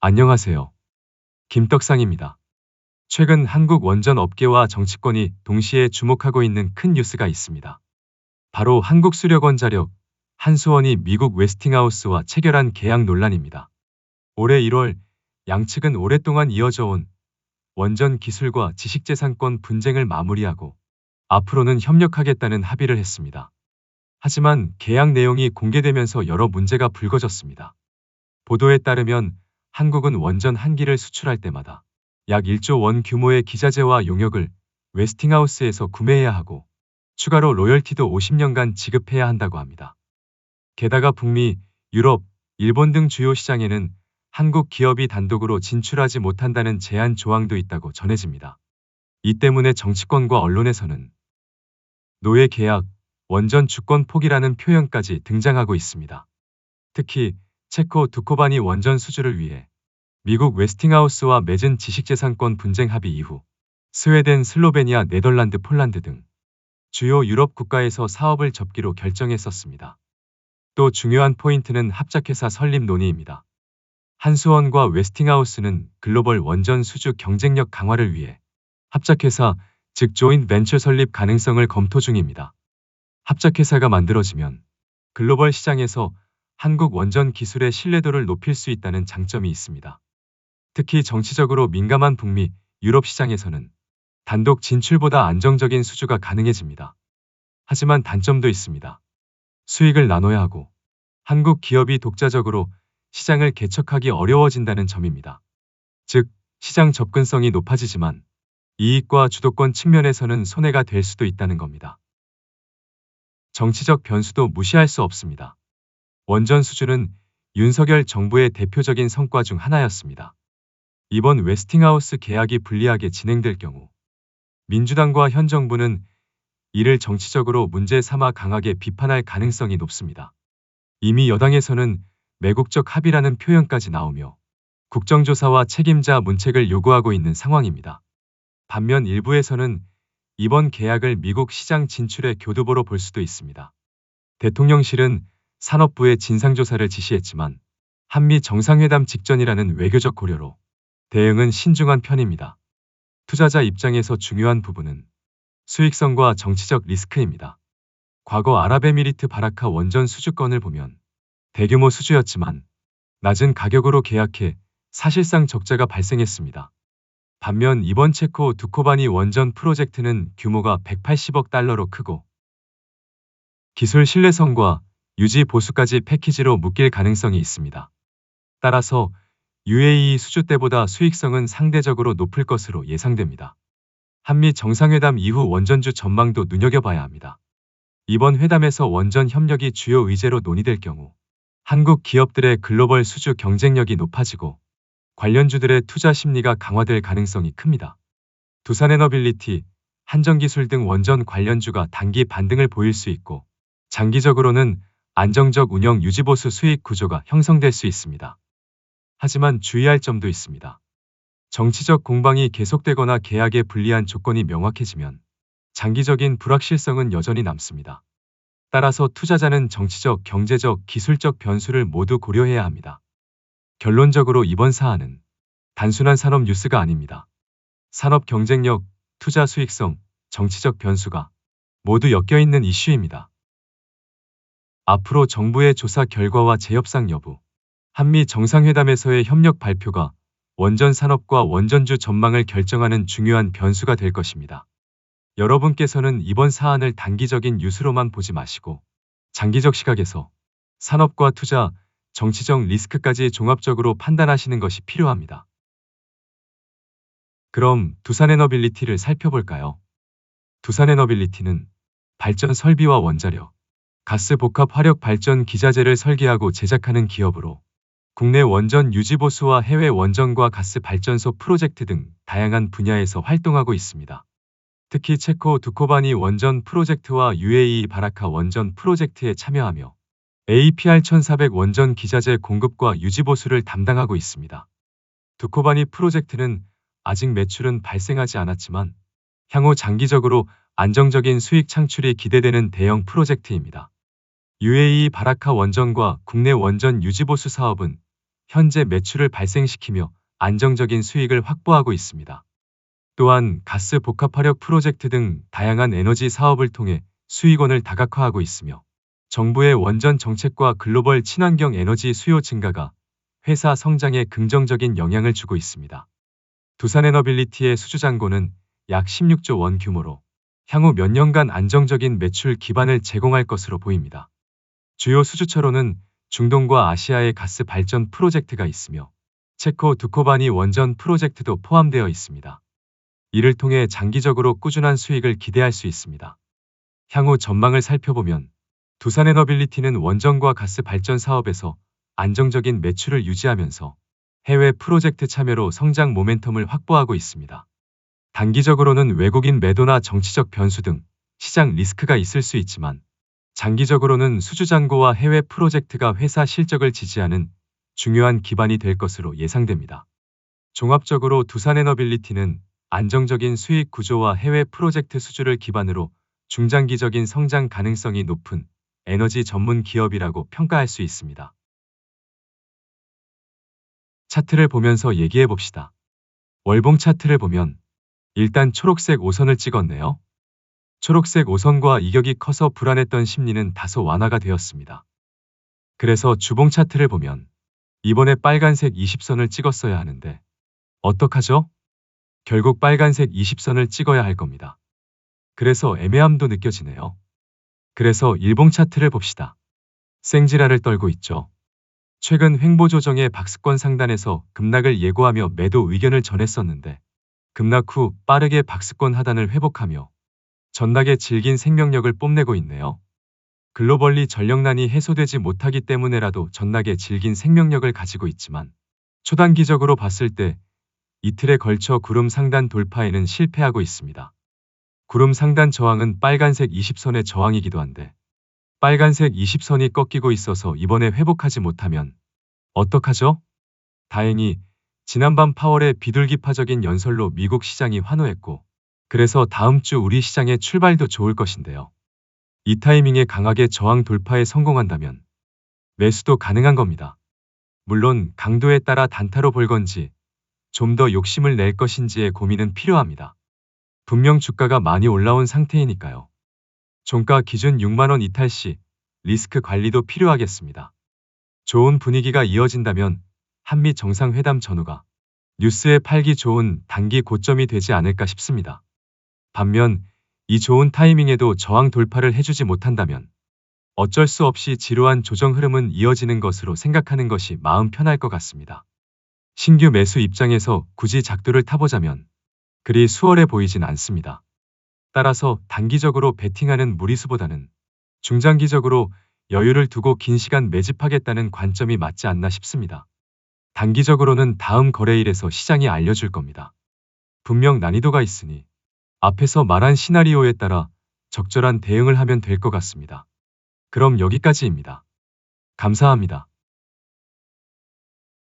안녕하세요. 김떡상입니다. 최근 한국 원전 업계와 정치권이 동시에 주목하고 있는 큰 뉴스가 있습니다. 바로 한국수력원자력, 한수원이 미국 웨스팅하우스와 체결한 계약 논란입니다. 올해 1월 양측은 오랫동안 이어져 온 원전 기술과 지식재산권 분쟁을 마무리하고 앞으로는 협력하겠다는 합의를 했습니다. 하지만 계약 내용이 공개되면서 여러 문제가 불거졌습니다. 보도에 따르면 한국은 원전 한 기를 수출할 때마다 약 1조 원 규모의 기자재와 용역을 웨스팅하우스에서 구매해야 하고 추가로 로열티도 50년간 지급해야 한다고 합니다. 게다가 북미, 유럽, 일본 등 주요 시장에는 한국 기업이 단독으로 진출하지 못한다는 제한 조항도 있다고 전해집니다. 이 때문에 정치권과 언론에서는 노예 계약, 원전 주권 포기라는 표현까지 등장하고 있습니다. 특히 체코 두코바니 원전 수주를 위해 미국 웨스팅하우스와 맺은 지식재산권 분쟁 합의 이후 스웨덴, 슬로베니아, 네덜란드, 폴란드 등 주요 유럽 국가에서 사업을 접기로 결정했었습니다. 또 중요한 포인트는 합작회사 설립 논의입니다. 한수원과 웨스팅하우스는 글로벌 원전 수주 경쟁력 강화를 위해 합작회사, 즉 조인 벤처 설립 가능성을 검토 중입니다. 합작회사가 만들어지면 글로벌 시장에서 한국 원전 기술의 신뢰도를 높일 수 있다는 장점이 있습니다. 특히 정치적으로 민감한 북미, 유럽 시장에서는 단독 진출보다 안정적인 수주가 가능해집니다. 하지만 단점도 있습니다. 수익을 나눠야 하고 한국 기업이 독자적으로 시장을 개척하기 어려워진다는 점입니다. 즉, 시장 접근성이 높아지지만 이익과 주도권 측면에서는 손해가 될 수도 있다는 겁니다. 정치적 변수도 무시할 수 없습니다. 원전 수주는 윤석열 정부의 대표적인 성과 중 하나였습니다. 이번 웨스팅하우스 계약이 불리하게 진행될 경우 민주당과 현 정부는 이를 정치적으로 문제 삼아 강하게 비판할 가능성이 높습니다. 이미 여당에서는 매국적 합의라는 표현까지 나오며 국정조사와 책임자 문책을 요구하고 있는 상황입니다. 반면 일부에서는 이번 계약을 미국 시장 진출의 교두보로 볼 수도 있습니다. 대통령실은 산업부에 진상조사를 지시했지만 한미 정상회담 직전이라는 외교적 고려로 대응은 신중한 편입니다. 투자자 입장에서 중요한 부분은 수익성과 정치적 리스크입니다. 과거 아랍에미리트 바라카 원전 수주건을 보면 대규모 수주였지만 낮은 가격으로 계약해 사실상 적자가 발생했습니다. 반면 이번 체코 두코바니 원전 프로젝트는 규모가 180억 달러로 크고 기술 신뢰성과 유지 보수까지 패키지로 묶일 가능성이 있습니다. 따라서 UAE 수주 때보다 수익성은 상대적으로 높을 것으로 예상됩니다. 한미 정상회담 이후 원전주 전망도 눈여겨봐야 합니다. 이번 회담에서 원전 협력이 주요 의제로 논의될 경우 한국 기업들의 글로벌 수주 경쟁력이 높아지고 관련주들의 투자 심리가 강화될 가능성이 큽니다. 두산에너빌리티, 한전기술 등 원전 관련주가 단기 반등을 보일 수 있고 장기적으로는 안정적 운영 유지보수 수익 구조가 형성될 수 있습니다. 하지만 주의할 점도 있습니다. 정치적 공방이 계속되거나 계약에 불리한 조건이 명확해지면 장기적인 불확실성은 여전히 남습니다. 따라서 투자자는 정치적, 경제적, 기술적 변수를 모두 고려해야 합니다. 결론적으로 이번 사안은 단순한 산업 뉴스가 아닙니다. 산업 경쟁력, 투자 수익성, 정치적 변수가 모두 엮여있는 이슈입니다. 앞으로 정부의 조사 결과와 재협상 여부, 한미 정상회담에서의 협력 발표가 원전 산업과 원전주 전망을 결정하는 중요한 변수가 될 것입니다. 여러분께서는 이번 사안을 단기적인 뉴스로만 보지 마시고 장기적 시각에서 산업과 투자, 정치적 리스크까지 종합적으로 판단하시는 것이 필요합니다. 그럼 두산에너빌리티를 살펴볼까요? 두산에너빌리티는 발전 설비와 원자력, 가스 복합 화력 발전 기자재를 설계하고 제작하는 기업으로 국내 원전 유지보수와 해외 원전과 가스 발전소 프로젝트 등 다양한 분야에서 활동하고 있습니다. 특히 체코 두코바니 원전 프로젝트와 UAE 바라카 원전 프로젝트에 참여하며 APR1400 원전 기자재 공급과 유지보수를 담당하고 있습니다. 두코바니 프로젝트는 아직 매출은 발생하지 않았지만 향후 장기적으로 안정적인 수익 창출이 기대되는 대형 프로젝트입니다. UAE 바라카 원전과 국내 원전 유지보수 사업은 현재 매출을 발생시키며 안정적인 수익을 확보하고 있습니다. 또한 가스 복합화력 프로젝트 등 다양한 에너지 사업을 통해 수익원을 다각화하고 있으며 정부의 원전 정책과 글로벌 친환경 에너지 수요 증가가 회사 성장에 긍정적인 영향을 주고 있습니다. 두산에너빌리티의 수주잔고는 약 16조 원 규모로 향후 몇 년간 안정적인 매출 기반을 제공할 것으로 보입니다. 주요 수주처로는 중동과 아시아의 가스 발전 프로젝트가 있으며 체코 두코바니 원전 프로젝트도 포함되어 있습니다. 이를 통해 장기적으로 꾸준한 수익을 기대할 수 있습니다. 향후 전망을 살펴보면 두산에너빌리티는 원전과 가스 발전 사업에서 안정적인 매출을 유지하면서 해외 프로젝트 참여로 성장 모멘텀을 확보하고 있습니다. 단기적으로는 외국인 매도나 정치적 변수 등 시장 리스크가 있을 수 있지만 장기적으로는 수주잔고와 해외 프로젝트가 회사 실적을 지지하는 중요한 기반이 될 것으로 예상됩니다. 종합적으로 두산에너빌리티는 안정적인 수익 구조와 해외 프로젝트 수주를 기반으로 중장기적인 성장 가능성이 높은 에너지 전문 기업이라고 평가할 수 있습니다. 차트를 보면서 얘기해 봅시다. 월봉 차트를 보면 일단 초록색 5선을 찍었네요. 초록색 5선과 이격이 커서 불안했던 심리는 다소 완화가 되었습니다. 그래서 주봉 차트를 보면 이번에 빨간색 20선을 찍었어야 하는데 어떡하죠? 결국 빨간색 20선을 찍어야 할 겁니다. 그래서 애매함도 느껴지네요. 그래서 일봉 차트를 봅시다. 생지랄을 떨고 있죠. 최근 횡보 조정의 박스권 상단에서 급락을 예고하며 매도 의견을 전했었는데 급락 후 빠르게 박스권 하단을 회복하며 전락의 질긴 생명력을 뽐내고 있네요. 글로벌리 전력난이 해소되지 못하기 때문에라도 전락의 질긴 생명력을 가지고 있지만 초단기적으로 봤을 때 이틀에 걸쳐 구름 상단 돌파에는 실패하고 있습니다. 구름 상단 저항은 빨간색 20선의 저항이기도 한데 빨간색 20선이 꺾이고 있어서 이번에 회복하지 못하면 어떡하죠? 다행히 지난밤 파월의 비둘기파적인 연설로 미국 시장이 환호했고 그래서 다음 주 우리 시장의 출발도 좋을 것인데요. 이 타이밍에 강하게 저항 돌파에 성공한다면 매수도 가능한 겁니다. 물론 강도에 따라 단타로 볼 건지 좀 더 욕심을 낼 것인지의 고민은 필요합니다. 분명 주가가 많이 올라온 상태이니까요. 종가 기준 6만원 이탈 시 리스크 관리도 필요하겠습니다. 좋은 분위기가 이어진다면 한미 정상회담 전후가 뉴스에 팔기 좋은 단기 고점이 되지 않을까 싶습니다. 반면 이 좋은 타이밍에도 저항 돌파를 해주지 못한다면 어쩔 수 없이 지루한 조정 흐름은 이어지는 것으로 생각하는 것이 마음 편할 것 같습니다. 신규 매수 입장에서 굳이 작두를 타보자면 그리 수월해 보이진 않습니다. 따라서 단기적으로 베팅하는 무리수보다는 중장기적으로 여유를 두고 긴 시간 매집하겠다는 관점이 맞지 않나 싶습니다. 단기적으로는 다음 거래일에서 시장이 알려줄 겁니다. 분명 난이도가 있으니 앞에서 말한 시나리오에 따라 적절한 대응을 하면 될 것 같습니다. 그럼 여기까지입니다. 감사합니다.